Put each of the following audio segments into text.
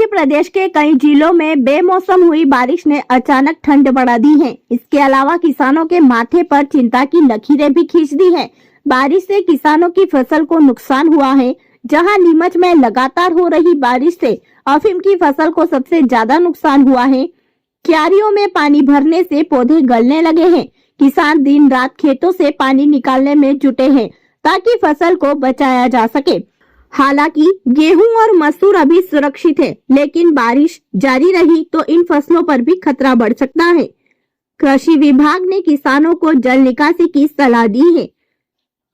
प्रदेश के कई जिलों में बेमौसम हुई बारिश ने अचानक ठंड बढ़ा दी है। इसके अलावा किसानों के माथे पर चिंता की लकीरें भी खींच दी है। बारिश से किसानों की फसल को नुकसान हुआ है। जहां नीमच में लगातार हो रही बारिश से अफीम की फसल को सबसे ज्यादा नुकसान हुआ है। क्यारियों में पानी भरने से पौधे गलने लगे हैं। किसान दिन रात खेतों से पानी निकालने में जुटे हैं ताकि फसल को बचाया जा सके। हालांकि गेहूं और मसूर अभी सुरक्षित है, लेकिन बारिश जारी रही तो इन फसलों पर भी खतरा बढ़ सकता है। कृषि विभाग ने किसानों को जल निकासी की सलाह दी है।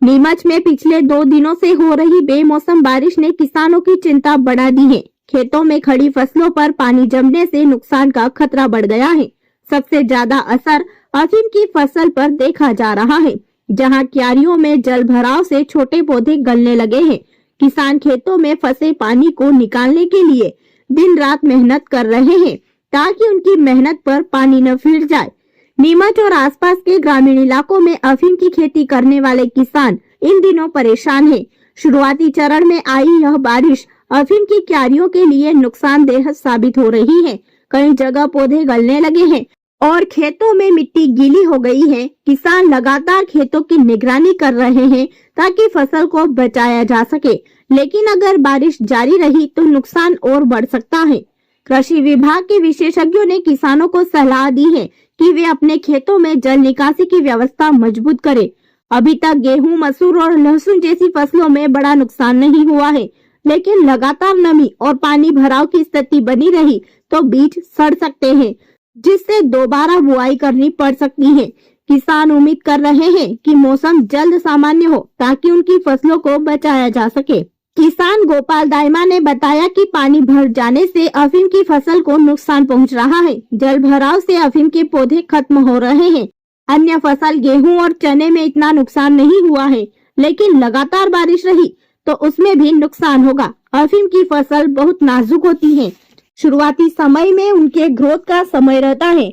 नीमच में पिछले 2 दिनों से हो रही बेमौसम बारिश ने किसानों की चिंता बढ़ा दी है। खेतों में खड़ी फसलों पर पानी जमने से नुकसान का खतरा बढ़ गया है। सबसे ज्यादा असर अफीम की फसल पर देखा जा रहा है, जहां क्यारियों में जल भराव से छोटे पौधे गलने लगे हैं। किसान खेतों में फंसे पानी को निकालने के लिए दिन रात मेहनत कर रहे हैं ताकि उनकी मेहनत पर पानी न फिर जाए। नीमच और आसपास के ग्रामीण इलाकों में अफीम की खेती करने वाले किसान इन दिनों परेशान हैं। शुरुआती चरण में आई यह बारिश अफीम की क्यारियों के लिए नुकसानदेह साबित हो रही है। कई जगह पौधे गलने लगे हैं और खेतों में मिट्टी गीली हो गई है। किसान लगातार खेतों की निगरानी कर रहे हैं ताकि फसल को बचाया जा सके, लेकिन अगर बारिश जारी रही तो नुकसान और बढ़ सकता है। कृषि विभाग के विशेषज्ञों ने किसानों को सलाह दी है कि वे अपने खेतों में जल निकासी की व्यवस्था मजबूत करें। अभी तक गेहूं, मसूर और लहसुन जैसी फसलों में बड़ा नुकसान नहीं हुआ है, लेकिन लगातार नमी और पानी भराव की स्थिति बनी रही तो बीज सड़ सकते हैं, जिससे दोबारा बुआई करनी पड़ सकती है। किसान उम्मीद कर रहे हैं कि मौसम जल्द सामान्य हो ताकि उनकी फसलों को बचाया जा सके। किसान गोपाल दाइमा ने बताया कि पानी भर जाने से अफीम की फसल को नुकसान पहुंच रहा है। जल भराव से अफीम के पौधे खत्म हो रहे हैं। अन्य फसल गेहूं और चने में इतना नुकसान नहीं हुआ है, लेकिन लगातार बारिश रही तो उसमें भी नुकसान होगा। अफीम की फसल बहुत नाजुक होती है। शुरुआती समय में उनके ग्रोथ का समय रहता है।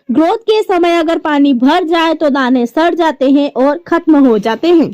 ग्रोथ के समय अगर पानी भर जाए तो दाने सड़ जाते हैं और खत्म हो जाते हैं।